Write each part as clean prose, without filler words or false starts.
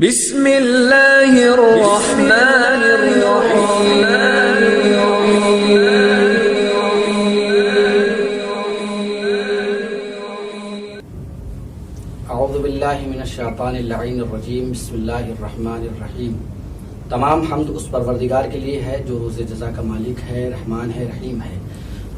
بسم اللہ الرحمن الرحیم اعوذ باللہ من الشیطان اللعین الرجیم بسم اللہ الرحمن الرحیم۔ تمام حمد اس پروردگار کے لیے ہے جو روز جزا کا مالک ہے، رحمان ہے، رحیم ہے۔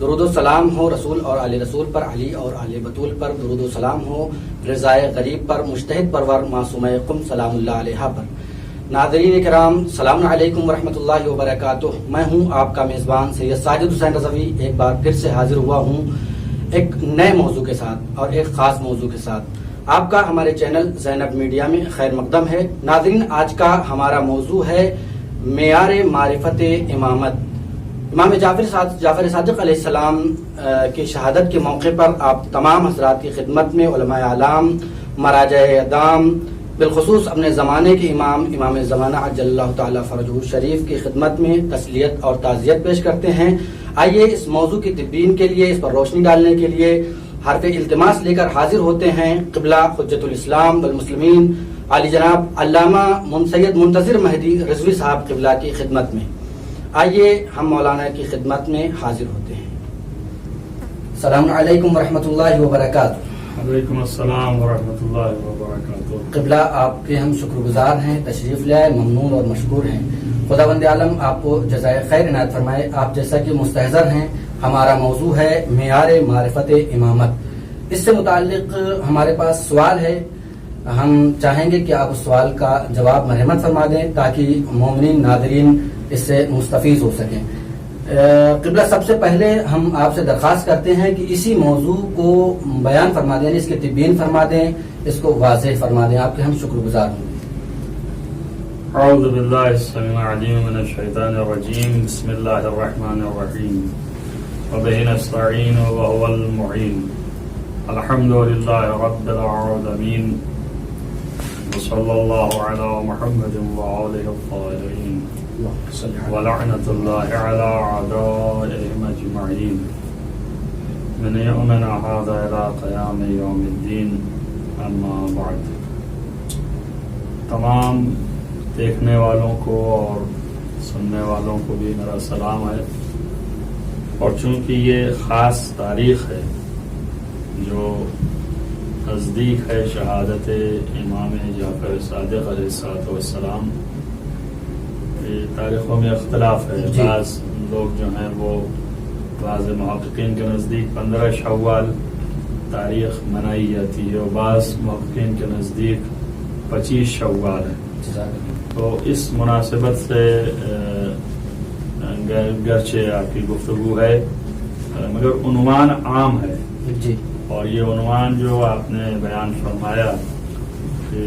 درود و سلام ہو رسول اور آل رسول پر، علی اور آل بطول پر۔ درود و سلام ہو رضائے غریب پر، مجتہد پرور معصومہ قم سلام اللہ علیہ پر۔ ناظرین کرام، السلام علیکم ورحمۃ اللہ وبرکاتہ۔ میں ہوں آپ کا میزبان سید ساجد حسین رضوی، ایک بار پھر سے حاضر ہوا ہوں ایک نئے موضوع کے ساتھ اور ایک خاص موضوع کے ساتھ۔ آپ کا ہمارے چینل زینب میڈیا میں خیر مقدم ہے۔ ناظرین، آج کا ہمارا موضوع ہے معیار معرفت امامت۔ امام جعفر صادق علیہ السلام کی شہادت کے موقع پر آپ تمام حضرات کی خدمت میں علماء اعلام، مراجع اعدام، بالخصوص اپنے زمانے کے امام زمانہ عجل اللہ تعالی فرجہ شریف کی خدمت میں تسلیت اور تعزیت پیش کرتے ہیں۔ آئیے اس موضوع کی تبیین کے لیے، اس پر روشنی ڈالنے کے لیے حرف التماس لے کر حاضر ہوتے ہیں قبلہ حجت الاسلام والمسلمین علی جناب علامہ سید منتظر مہدی رضوی صاحب قبلہ کی خدمت میں۔ آئیے ہم مولانا کی خدمت میں حاضر ہوتے ہیں۔ السلام علیکم ورحمۃ اللہ وبرکاتہ۔ وعلیکم السلام ورحمۃ اللہ وبرکاتہ۔ قبلہ آپ کے ہم شکر گزار ہیں، تشریف لائے، ممنون اور مشکور ہیں۔ خداوند عالم آپ کو جزائے خیر عنایت فرمائے۔ آپ جیسا کہ مستحضر ہیں، ہمارا موضوع ہے معیار معرفت امامت۔ اس سے متعلق ہمارے پاس سوال ہے، ہم چاہیں گے کہ آپ اس سوال کا جواب مرحمت فرما دیں تاکہ مومنین ناظرین اس سے مستفیض ہو سکیں۔ قبلہ، سب سے پہلے ہم آپ سے درخواست کرتے ہیں کہ اسی موضوع کو بیان فرما دیں، اس کے تبیین فرما دیں، اس کو واضح فرما دیں۔ آپ کے ہم شکر گزار ہوں گے۔ اعوذ باللہ السمیع العلیم من الشیطان الرجیم، بسم اللہ الرحمن الرحیم، وبہ نستعین وهو المعین، الحمد للہ رب العالمین، وصلی اللہ علی محمد وآلہ الطاہرین، ولعنت اللہ علی اعدائهم اجمعین، من یومنا ھذا الی قیام یوم الدین، اما بعد۔ تمام دیکھنے والوں کو اور سننے والوں کو بھی میرا سلام ہے، اور چونکہ یہ خاص تاریخ ہے جو نزدیک ہے شہادت امام جعفر صادق علیہ السلام، تاریخوں میں اختلاف ہے۔ بعض لوگ جو ہیں وہ بعض محققین کے نزدیک 15 شوال تاریخ منائی جاتی ہے، اور بعض محققین کے نزدیک 25 شوال ہے۔ تو اس مناسبت سے گرچہ آپ کی گفتگو ہے مگر عنوان عام ہے جی، اور یہ عنوان جو آپ نے بیان فرمایا کہ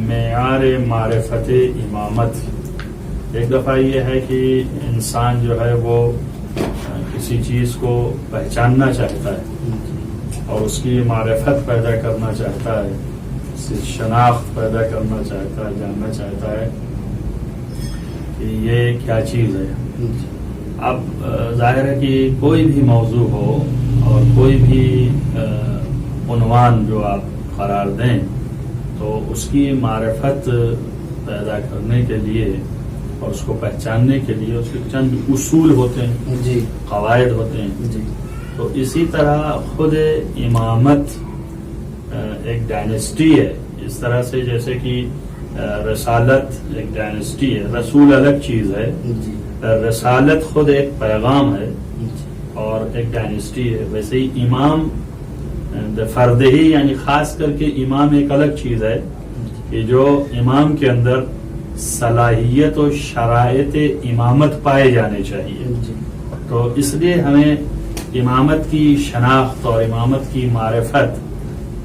معیار معرفت امامت، ایک دفعہ یہ ہے کہ انسان جو ہے وہ کسی چیز کو پہچاننا چاہتا ہے اور اس کی معرفت پیدا کرنا چاہتا ہے، اس کی شناخت پیدا کرنا چاہتا ہے، جاننا چاہتا ہے کہ یہ کیا چیز ہے۔ اب ظاہر ہے کہ کوئی بھی موضوع ہو اور کوئی بھی عنوان جو آپ قرار دیں تو اس کی معرفت پیدا کرنے کے لیے اور اس کو پہچاننے کے لیے اس کے چند اصول ہوتے ہیں، جی، قواعد ہوتے ہیں۔ جی، تو اسی طرح خود امامت ایک ڈائنسٹی ہے، اس طرح سے جیسے کہ رسالت ایک ڈائنسٹی ہے، رسول الگ چیز ہے، جی، رسالت خود ایک پیغام ہے اور ایک ڈائنسٹی ہے، ویسے ہی امام فرد ہی، یعنی خاص کر کے امام ایک الگ چیز ہے کہ جو امام کے اندر صلاحیت و شرائط امامت پائے جانے چاہیے۔ تو اس لیے ہمیں امامت کی شناخت اور امامت کی معرفت،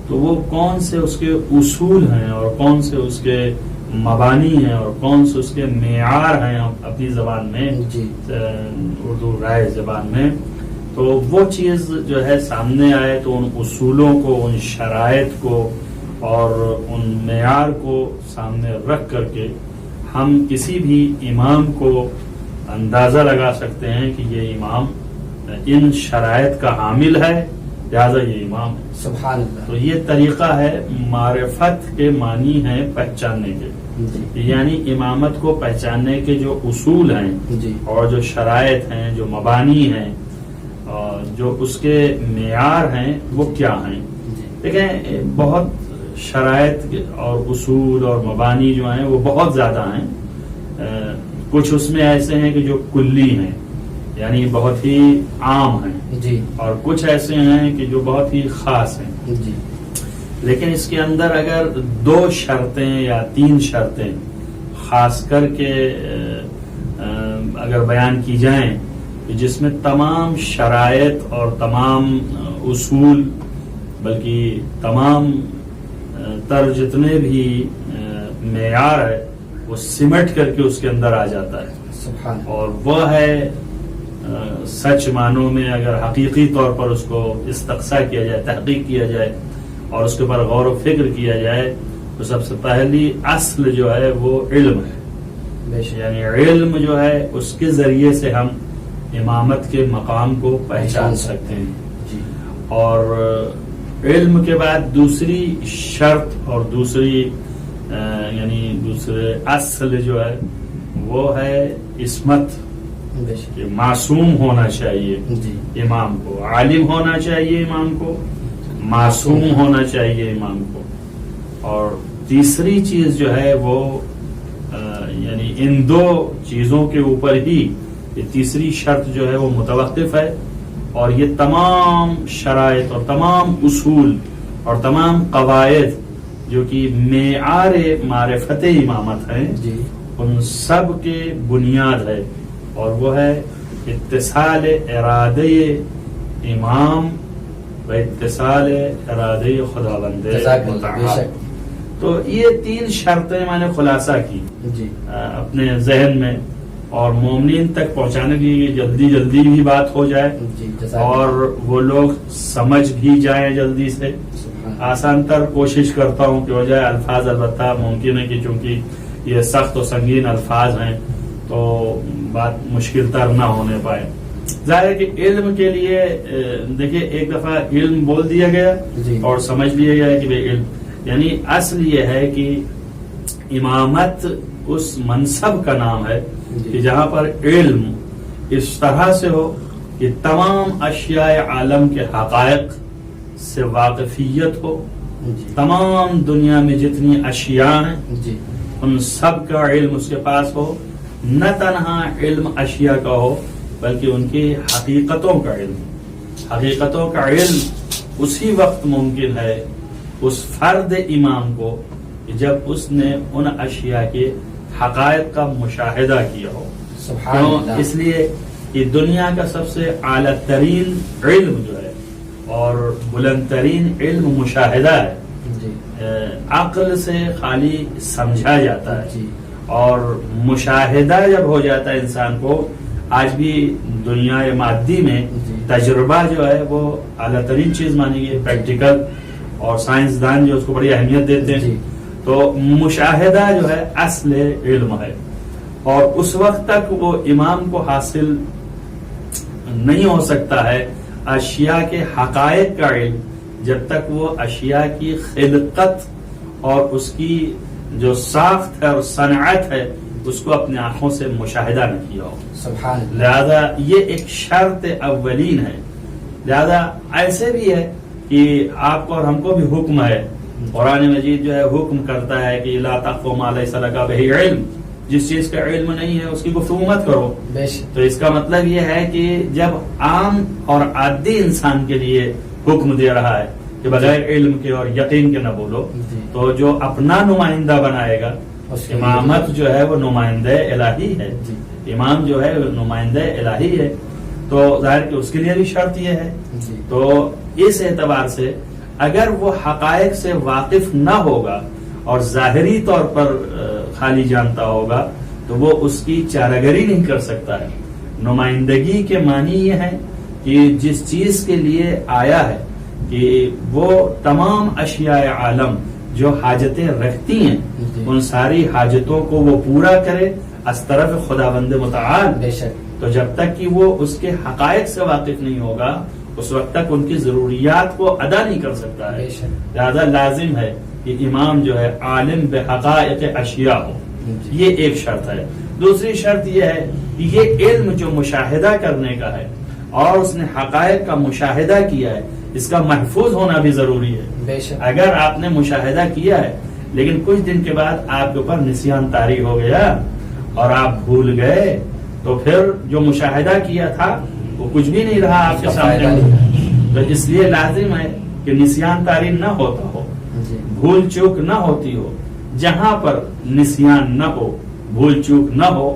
تو وہ کون سے اس کے اصول ہیں اور کون سے اس کے مبانی ہیں اور کون سے اس کے معیار ہیں اپنی زبان میں، اردو رائے زبان میں، تو وہ چیز جو ہے سامنے آئے تو ان اصولوں کو، ان شرائط کو اور ان معیار کو سامنے رکھ کر کے ہم کسی بھی امام کو اندازہ لگا سکتے ہیں کہ یہ امام ان شرائط کا حامل ہے لہذا یہ امام ہے. سبحان اللہ. تو یہ طریقہ ہے معرفت کے معنی ہے پہچاننے کے. جی یعنی امامت کو پہچاننے کے جو اصول ہیں جی اور جو شرائط ہیں، جو مبانی ہیں، اور جو اس کے معیار ہیں وہ کیا ہیں. دیکھیں بہت شرائط اور اصول اور مبانی جو ہیں وہ بہت زیادہ ہیں. کچھ اس میں ایسے ہیں کہ جو کلی ہیں یعنی بہت ہی عام ہیں، جی اور کچھ ایسے ہیں کہ جو بہت ہی خاص ہیں. جی لیکن اس کے اندر اگر 2 شرطیں یا 3 شرطیں خاص کر کے اگر بیان کی جائیں جس میں تمام شرائط اور تمام اصول بلکہ تمام تر جتنے بھی معیار ہے وہ سمٹ کر کے اس کے اندر آ جاتا ہے. سبحان. اور وہ ہے سچ معنوں میں اگر حقیقی طور پر اس کو استقصا کیا جائے، تحقیق کیا جائے اور اس کے اوپر غور و فکر کیا جائے تو سب سے پہلی اصل جو ہے وہ علم ہے. بے شک. یعنی علم جو ہے اس کے ذریعے سے ہم امامت کے مقام کو پہچان سکتے ہیں. جی اور علم کے بعد دوسری شرط اور دوسری یعنی دوسرے اصل جو ہے وہ ہے عصمت. بے شک. کہ معصوم ہونا چاہیے جی امام کو، عالم ہونا چاہیے امام کو، معصوم ہونا چاہیے امام کو. اور تیسری چیز جو ہے وہ یعنی ان 2 چیزوں کے اوپر ہی یہ تیسری شرط جو ہے وہ متوقف ہے. اور یہ تمام شرائط اور تمام اصول اور تمام قواعد جو کہ معیار معرفت امامت ہیں جی ان سب کے بنیاد ہے، اور وہ ہے اتصال ارادے امام و اتصال ارادے خداوند جزاک اللہ. بے متعال. شک. تو یہ 3 شرطیں میں نے خلاصہ کی جی اپنے ذہن میں، اور مومنین تک پہنچانے کے لیے جلدی جلدی بھی بات ہو جائے جی جزاک اور وہ لوگ سمجھ بھی جائیں جلدی سے. اللہ. آسان تر کوشش کرتا ہوں کہ ہو جائے. الفاظ البتہ ممکن ہے کہ چونکہ یہ سخت و سنگین الفاظ ہیں تو بات مشکل تر نہ ہونے پائے. ظاہر ہے کہ علم کے لیے دیکھیں ایک دفعہ علم بول دیا گیا جی اور سمجھ لیا گیا کہ علم یعنی اصل یہ ہے کہ امامت اس منصب کا نام ہے کہ جہاں پر علم اس طرح سے ہو کہ تمام اشیاء عالم کے حقائق سے واقفیت ہو. جی تمام دنیا میں جتنی اشیاء ہیں جی ان سب کا علم اس کے پاس ہو. نہ تنہا علم اشیاء کا ہو بلکہ ان کی حقیقتوں کا علم. حقیقتوں کا علم اسی وقت ممکن ہے اس فرد امام کو جب اس نے ان اشیاء کے حقائق کا مشاہدہ کیا ہو. سبحان کیوں؟ اللہ. اس لیے کہ دنیا کا سب سے اعلیٰ ترین علم جو ہے اور بلند ترین علم مشاہدہ ہے. جی عقل سے خالی سمجھا جاتا ہے جی اور مشاہدہ جب ہو جاتا ہے انسان کو. آج بھی دنیا مادی میں جی. تجربہ جو ہے وہ اعلیٰ ترین چیز مانی گئی، پریکٹیکل، اور سائنسدان جو اس کو بڑی اہمیت دیتے ہیں. جی. تو مشاہدہ جو ہے اصل علم ہے، اور اس وقت تک وہ امام کو حاصل نہیں ہو سکتا ہے اشیاء کے حقائق کا علم جب تک وہ اشیاء کی خلقت اور اس کی جو ساخت ہے اور صنعت ہے اس کو اپنے آنکھوں سے مشاہدہ نہ کیا ہو. سبحان اللہ. لہذا یہ ایک شرط اولین ہے. لہذا ایسے بھی ہے کہ آپ کو اور ہم کو بھی حکم ہے، قرآن مجید جو ہے حکم کرتا ہے کہ لا تقف ما لیس لک بہ علم، جس چیز کا علم نہیں ہے اس کی گفتگو مت کرو. بے شک. تو اس کا مطلب یہ ہے کہ جب عام اور عادی انسان کے لیے حکم دے رہا ہے کہ بغیر علم کے اور یقین کے نہ بولو، جی. تو جو اپنا نمائندہ بنائے گا اس کے امامت جو ہے وہ نمائندہ الہی ہے. جی. امام جو ہے وہ نمائندہ الہی ہے، تو ظاہر کہ اس کے لیے بھی شرط یہ ہے. جی. تو اس اعتبار سے اگر وہ حقائق سے واقف نہ ہوگا اور ظاہری طور پر خالی جانتا ہوگا تو وہ اس کی چارہگری نہیں کر سکتا ہے. نمائندگی کے معنی یہ ہے کہ جس چیز کے لیے آیا ہے کہ وہ تمام اشیاء عالم جو حاجتیں رکھتی ہیں جی. ان ساری حاجتوں کو وہ پورا کرے از طرف خداوند متعال. بے شک. تو جب تک کہ وہ اس کے حقائق سے واقف نہیں ہوگا اس وقت تک ان کی ضروریات کو ادا نہیں کر سکتا ہے. بے شک. لہذا لازم ہے کہ امام جو ہے عالم بحقائق اشیاء ہو. یہ ایک شرط ہے. دوسری شرط یہ ہے کہ یہ علم جو مشاہدہ کرنے کا ہے اور اس نے حقائق کا مشاہدہ کیا ہے، اس کا محفوظ ہونا بھی ضروری ہے. بے شک. اگر آپ نے مشاہدہ کیا ہے لیکن کچھ دن کے بعد آپ کے اوپر نسیان طاری ہو گیا اور آپ بھول گئے تو پھر جو مشاہدہ کیا تھا وہ کچھ بھی نہیں رہا آپ کے سامنے. تو اس لیے لازم ہے کہ نسیان طاری نہ ہوتا ہو، بھول چوک نہ ہوتی ہو. جہاں پر نسیان نہ ہو، بھول چوک نہ ہو،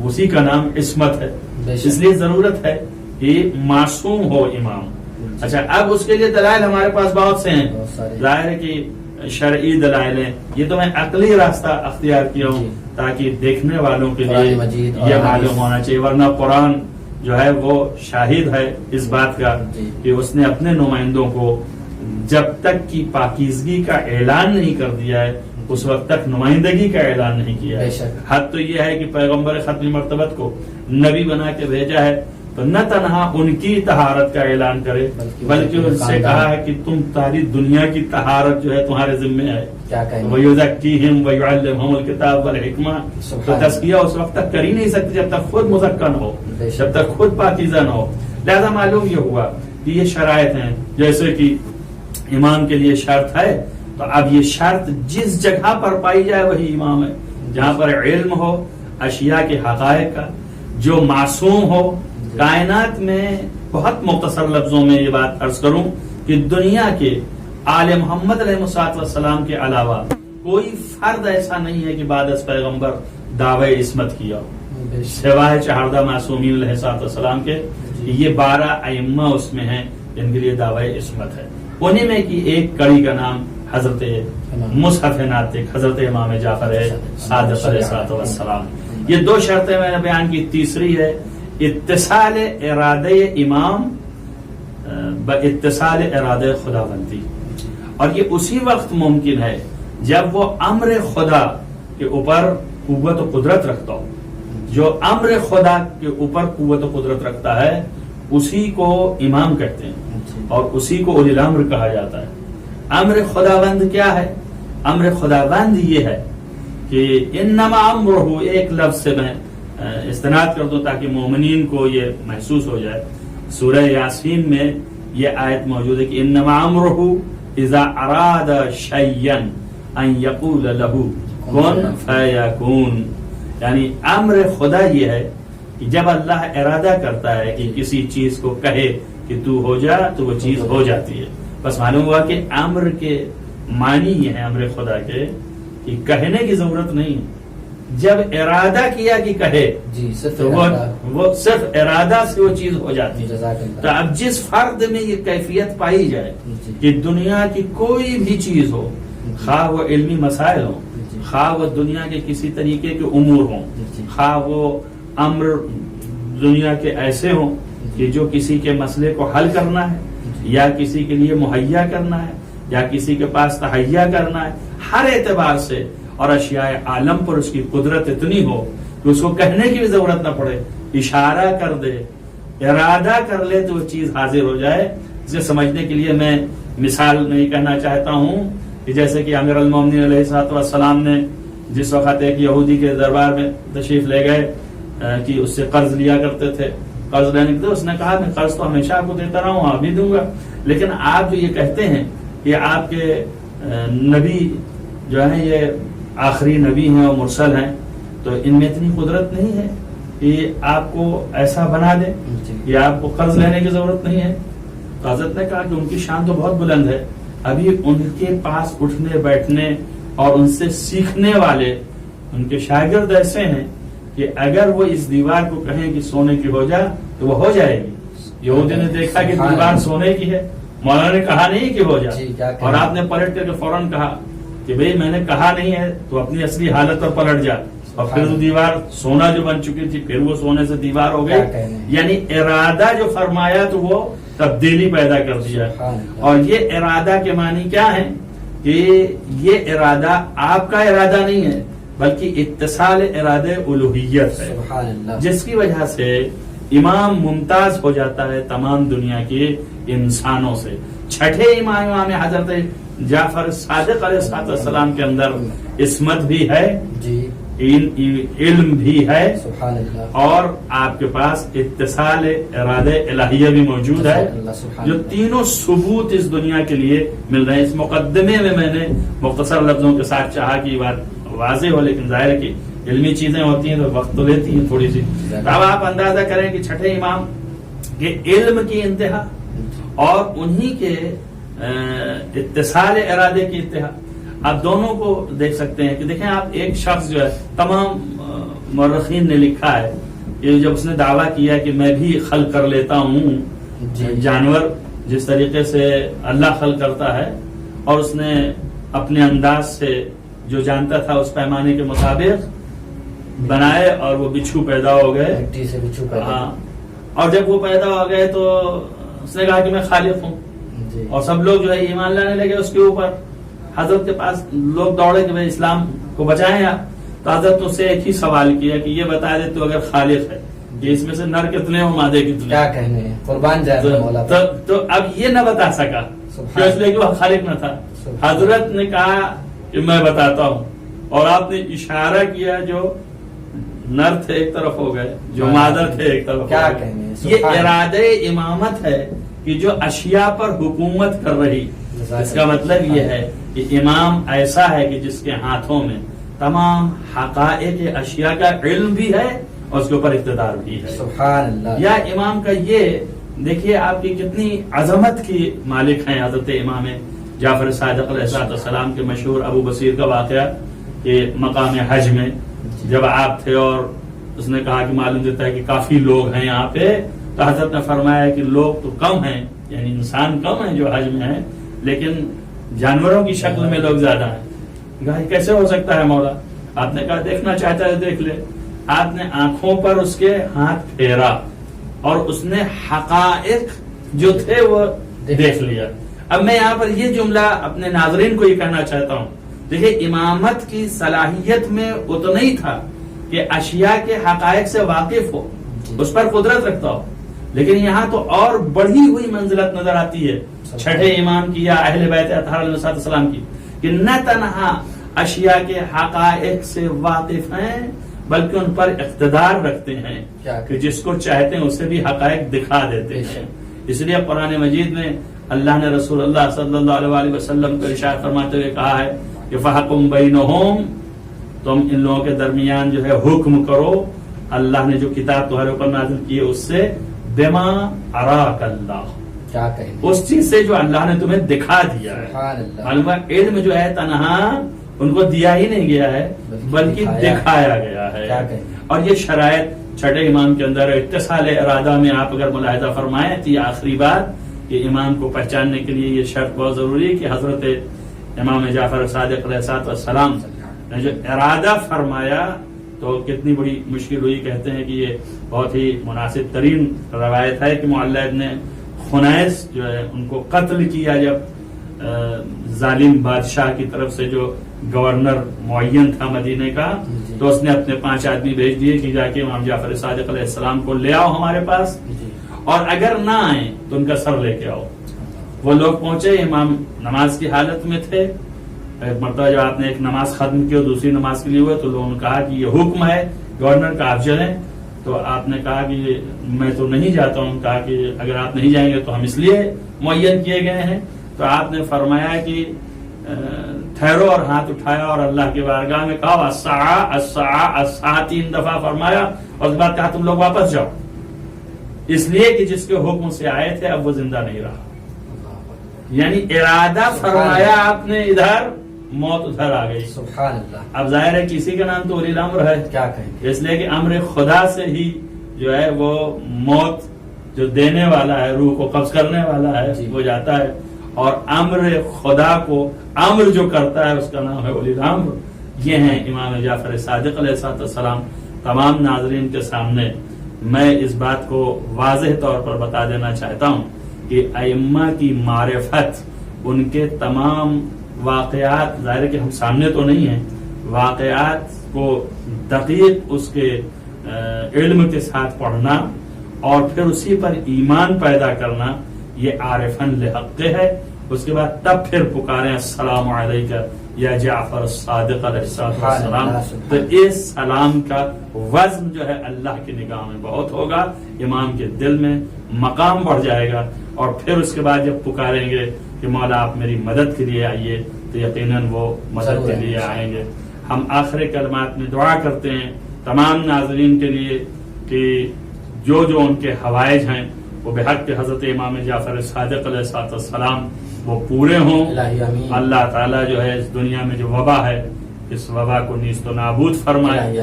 اسی کا نام عصمت ہے. اس لیے ضرورت ہے کہ معصوم ہو امام. اچھا، اب اس کے لیے دلائل ہمارے پاس بہت سے ہیں. ظاہر ہے کہ شرعی دلائل ہیں. یہ تو میں عقلی راستہ اختیار کیا ہوں تاکہ دیکھنے والوں کے لیے یہ معلوم ہونا چاہیے. ورنہ قرآن جو ہے وہ شاہد ہے اس بات کا کہ اس نے اپنے نمائندوں کو جب تک کی پاکیزگی کا اعلان نہیں کر دیا ہے اس وقت تک نمائندگی کا اعلان نہیں کیا ہے. حد تو یہ ہے کہ پیغمبر ختم مرتبت کو نبی بنا کے بھیجا ہے تو نہ تنہا ان کی طہارت کا اعلان کرے بلکہ ان سے کہا ہے کہ تم ساری دنیا کی طہارت جو ہے تمہارے ذمہ ہے. وَيُزَكِّيهِمْ وَيُعَلِّمُهُمُ الْكِتَابَ وَالْحِكْمَةَ. تو تزکیہ اس وقت تک کر ہی نہیں سکتے جب تک خود مزکہ نہ ہو، جب تک خود پاکیزہ نہ ہو. لہذا معلوم یہ ہوا کہ یہ شرائط ہیں. جیسے کہ امام کے لیے شرط ہے تو اب یہ شرط جس جگہ پر پائی جائے وہی امام ہے. جہاں پر علم ہو اشیاء کے حقائق کا، جو معصوم ہو. کائنات میں بہت مختصر لفظوں میں یہ بات عرض کروں کہ دنیا کے آل محمد علیہ السلام کے علاوہ کوئی فرد ایسا نہیں ہے کہ بعد از پیغمبر دعوی عصمت کیا ہو سوائے چہاردہ معصومین علیہ السلام کے. یہ 12 ائمہ اس میں ہیں جن کے لیے دعوی عصمت ہے. انہیں میں کی ایک کڑی کا نام حضرت مصحف ناطق حضرت امام جعفر صادق علیہ السلام. یہ 2 شرطیں میں نے بیان کی. تیسری ہے اتصال ارادہ امام باتصال ارادہ خداوندی. اور یہ اسی وقت ممکن ہے جب وہ امر خدا کے اوپر قوت و قدرت رکھتا ہو. جو امر خدا کے اوپر قوت و قدرت رکھتا ہے اسی کو امام کہتے ہیں اور اسی کو اولی الامر کہا جاتا ہے. امر خداوند کیا ہے؟ امر خداوند یہ ہے کہ انما امرہ، ایک لفظ سے میں استناد کر دوں تاکہ مومنین کو یہ محسوس ہو جائے. سورہ یاسین میں یہ آیت موجود ہے کہ انما امرہ اذا اراد شیئا ان یقول لہ کن فیکون. یعنی امر خدا یہ ہے کہ جب اللہ ارادہ کرتا ہے کہ کسی چیز کو کہے کہ تو ہو جا تو وہ چیز ہو جاتی ہے. بس معلوم ہوا کہ امر کے معنی یہ ہے امر خدا کے کہ کہنے کی ضرورت نہیں. جب ارادہ کیا کہ کہے تو وہ صرف ارادہ سے وہ چیز ہو جاتی ہے. تو اب جس فرد میں یہ کیفیت پائی جائے کہ دنیا کی کوئی بھی چیز ہو، خواہ وہ علمی مسائل ہوں، خواہ وہ دنیا کے کسی طریقے کے امور ہوں، خواہ وہ امر دنیا کے ایسے ہوں کہ جو کسی کے مسئلے کو حل کرنا ہے یا کسی کے لیے مہیا کرنا ہے یا کسی کے پاس تہیا کرنا ہے، ہر اعتبار سے اور اشیاء عالم پر اس کی قدرت اتنی ہو کہ اس کو کہنے کی بھی ضرورت نہ پڑے، اشارہ کر دے، ارادہ کر لے تو وہ چیز حاضر ہو جائے. اسے سمجھنے کے لیے میں مثال نہیں کہنا چاہتا ہوں کہ جیسے کہ امیر المومنین علیہ السلام نے جس وقت ایک یہودی کے دربار میں تشریف لے گئے کہ اس سے قرض لیا کرتے تھے، قرض لینے کے اس نے کہا میں قرض تو ہمیشہ آپ کو دیتا رہا ہوں، آپ بھی دوں گا، لیکن آپ جو یہ کہتے ہیں کہ آپ کے نبی جو ہیں یہ آخری نبی ہیں اور مرسل ہیں تو ان میں اتنی قدرت نہیں ہے کہ آپ کو ایسا بنا دے یا آپ کو قرض لینے کی ضرورت نہیں ہے. تو حضرت نے کہا کہ ان کی شان تو بہت بلند ہے، ابھی ان کے پاس اٹھنے بیٹھنے اور ان سے سیکھنے والے ان کے شاگرد ایسے ہیں کہ اگر وہ اس دیوار کو کہیں کہ سونے کی ہو جا تو وہ ہو جائے گی. یہودی نے دیکھا کہ دیوار سونے کی ہے، مولانا نے کہا نہیں کہ ہو جائے اور آپ نے پلٹ کر کے فوراً کہا کہ بھئی میں نے کہا نہیں ہے تو اپنی اصلی حالت پر پلٹ جا. اور پھر وہ دیوار سونا جو بن چکی تھی پھر وہ سونے سے دیوار ہو گئی. یعنی ارادہ جو فرمایا تو وہ تبدیلی پیدا کر دیا. اور یہ ارادہ کے معنی کیا ہے کہ یہ ارادہ آپ کا ارادہ نہیں ہے بلکہ اتصال ارادہ الوہیت ہے، جس کی وجہ سے امام ممتاز ہو جاتا ہے تمام دنیا کے انسانوں سے. چھٹے امام حضرت جعفر صادق علیہ السلام کے اندر عصمت بھی ہے جی، علم بھی ہے، سبحان اللہ، اور آپ کے پاس اتصال ارادہ الہیہ بھی موجود ہے، جو تینوں ثبوت اس دنیا کے لیے مل رہے ہیں. اس مقدمے میں نے مختصر لفظوں کے ساتھ چاہا کہ یہ بات واضح ہو، لیکن ظاہر ہے کہ علمی چیزیں ہوتی ہیں تو وقت تو لیتی ہیں تھوڑی سی. اب آپ اندازہ کریں کہ چھٹے امام کے علم کی انتہا اور انہی کے اتصال ارادے کی انتہا، آپ دونوں کو دیکھ سکتے ہیں. کہ دیکھیں آپ، ایک شخص جو ہے، تمام مورخین نے لکھا ہے کہ جب اس نے دعویٰ کیا کہ میں بھی خلق کر لیتا ہوں جانور جس طریقے سے اللہ خلق کرتا ہے، اور اس نے اپنے انداز سے جو جانتا تھا اس پیمانے کے مطابق بنائے، اور وہ بچھو پیدا ہو گئے. مٹی سے بچھو پیدا. ہاں، اور جب وہ پیدا ہو گئے تو اس نے کہا کہ میں خالق ہوں، اور سب لوگ جو ہے ایمان لانے لگے اس کے اوپر. حضرت کے پاس لوگ دوڑے کہ میں اسلام کو بچائیں آپ. تو حضرت اس سے ایک ہی سوال کیا کہ یہ بتا دے تو اگر خالق ہے کہ اس میں سے نر کتنے ہو مادے کتنے، کیا کہنے ہیں، قربان جائے مولا. تو اب یہ نہ بتا سکا اس لیے کہ وہ خالق نہ تھا. حضرت نے کہا کہ میں بتاتا ہوں، اور آپ نے اشارہ کیا جو نر تھے ایک طرف ہو گئے، جو مادر تھے ایک طرف. کیا کہنے ہیں، یہ ارادہ امامت ہے کہ جو اشیاء پر حکومت کر رہی. اس کا مطلب یہ ہے کہ امام ایسا ہے کہ جس کے ہاتھوں میں تمام حقائق اشیاء کا علم بھی ہے اور اس کے اوپر اقتدار بھی ہے. سبحان اللہ. یا امام کا یہ دیکھیے آپ کی کتنی عظمت کی مالک ہیں حضرت امام جعفر صادق علیہ السلام کے مشہور ابو بصیر کا واقعہ کہ مقام حج میں جب آپ تھے اور اس نے کہا کہ معلوم دیتا ہے کہ کافی لوگ ہیں یہاں پہ، تو حضرت نے فرمایا کہ لوگ تو کم ہیں، یعنی انسان کم ہیں جو حج میں ہیں، لیکن جانوروں کی شکل میں لوگ زیادہ ہیں. کہا کیسے ہو سکتا ہے مولا؟ آپ نے کہا دیکھنا چاہتا ہے دیکھ لے. آپ نے آنکھوں پر اس کے ہاتھ پھیرا اور اس نے حقائق جو تھے وہ دیکھ لیا. اب میں یہاں پر یہ جملہ اپنے ناظرین کو یہ کہنا چاہتا ہوں، دیکھیں امامت کی صلاحیت میں اتنا ہی تھا کہ اشیاء کے حقائق سے واقف ہو، اس پر قدرت رکھتا ہو، لیکن یہاں تو اور بڑھی ہوئی منزلت نظر آتی ہے چھٹے امام کی یا اہل بیت اطہار علیہ السلام کی، کہ نہ تنہا اشیاء کے حقائق سے واقف ہیں بلکہ ان پر اقتدار رکھتے ہیں کہ جس کو چاہتے ہیں اسے بھی حقائق دکھا دیتے ہیں. اس لیے قرآن مجید میں اللہ نے رسول اللہ صلی اللہ علیہ وسلم کو ارشاد فرماتے ہوئے کہا ہے کہ فَحَكُمْ بَيْنَهُمْ، تم ان لوگوں کے درمیان جو ہے حکم کرو اللہ نے جو کتاب تمہارے اوپر نازل کی ہے اس سے، بِمَا أَرَاكَ اللَّهُ، کیا کہیں، اس چیز سے جو اللہ نے تمہیں دکھا دیا ہے. معلوم ہے علم جو ہے تنہا ان کو دیا ہی نہیں گیا ہے بلکہ دکھایا گیا ہے. اور یہ شرائط چھٹے امام کے اندر اتصال ارادہ میں آپ اگر ملاحظہ فرمائیں تو یہ آخری بات کہ امام کو پہچاننے کے لیے یہ شرط بہت ضروری ہے کہ حضرت امام جعفر صادق علیہ السلام نے جو ارادہ فرمایا تو کتنی بڑی مشکل ہوئی. کہتے ہیں کہ یہ بہت ہی مناسب ترین روایت ہے کہ معلّہ ابن خنیس جو ہے ان کو قتل کیا جب ظالم بادشاہ کی طرف سے جو گورنر معین تھا مدینے کا، تو اس نے اپنے 5 آدمی بھیج دیے کہ جا کے امام جعفر صادق علیہ السلام کو لے آؤ ہمارے پاس، اور اگر نہ آئیں تو ان کا سر لے کے آؤ. وہ لوگ پہنچے، امام نماز کی حالت میں تھے. ایک مرتبہ جب آپ نے ایک نماز ختم کی اور دوسری نماز کے لیے ہوئے تو لوگوں نے کہا کہ یہ حکم ہے گورنر کا، آپ چلیں. تو آپ نے کہا کہ میں تو نہیں جاتا ہوں. کہا کہ اگر آپ نہیں جائیں گے تو ہم اس لیے معین کیے گئے ہیں. تو آپ نے فرمایا کہ ٹھہرو، اور ہاتھ اٹھایا اور اللہ کے بارگاہ میں کہا الساعہ الساعہ الساعہ 3 دفعہ فرمایا، اور اس بعد کہا تم لوگ واپس جاؤ، اس لیے کہ جس کے حکم سے آئے تھے اب وہ زندہ نہیں رہا. یعنی ارادہ فرمایا آپ نے ادھر، موت ادھر آ گئی. سبحان اللہ. اب ظاہر ہے کسی کا نام تو ولی الامر ہے، کیا کہیں، اس لیے کہ امر خدا سے ہی جو ہے وہ موت جو دینے والا ہے، روح کو قبض کرنے والا ہے وہ جاتا ہے، اور امر خدا کو امر جو کرتا ہے اس کا نام ہے ولی الامر. یہ ہیں امام جعفر صادق علیہ السلام. تمام ناظرین کے سامنے میں اس بات کو واضح طور پر بتا دینا چاہتا ہوں کہ ائمہ کی معرفت، ان کے تمام واقعات، ظاہر ہے کہ ہم سامنے تو نہیں ہیں، واقعات کو دقیق اس کے علم کے ساتھ پڑھنا اور پھر اسی پر ایمان پیدا کرنا یہ عارفن لحق ہے. اس کے بعد تب پھر پکاریں السلام علیکہ یا جعفر الصادق علیہ السلام. تو اس سلام کا وزن جو ہے اللہ کی نگاہ میں بہت ہوگا، امام کے دل میں مقام بڑھ جائے گا. اور پھر اس کے بعد جب پکاریں گے کہ مولا آپ میری مدد کے لیے آئیے، تو یقیناً وہ مدد کے لیے آئیں گے. ہم آخری کلمات میں دعا کرتے ہیں تمام ناظرین کے لیے کہ جو جو ان کے حوائج ہیں وہ بحق حضرت امام جعفر صادق علیہ السلام وہ پورے ہوں. اللہ تعالیٰ جو ہے اس دنیا میں جو وبا ہے اس وبا کو نیست و نابود فرمائے.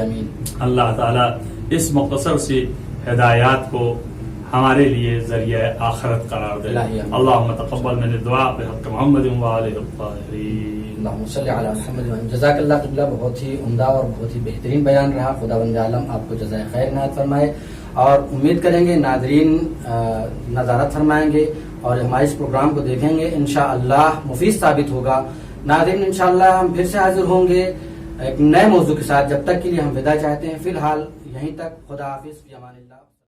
اللہ تعالیٰ اس مختصر سی ہدایات کو ہمارے لیے ذریعہ آخرت قرار دے. اللہم تقبل من الدعاء بحق محمد وآلہ الطاہرین. اللہم صلی علی محمد. جزاک اللہ قبلہ، بہت ہی عمدہ اور بہت ہی بہترین بیان رہا. خداوند عالم آپ کو جزائے خیر عنایت فرمائے، اور امید کریں گے ناظرین نظارت فرمائیں گے اور ہمارے اس پروگرام کو دیکھیں گے. انشاءاللہ مفید ثابت ہوگا. ناظرین انشاءاللہ ہم پھر سے حاضر ہوں گے ایک نئے موضوع کے ساتھ. جب تک کے لیے ہم وداع چاہتے ہیں. فی الحال یہیں تک. خدا حافظ. فی امان اللہ.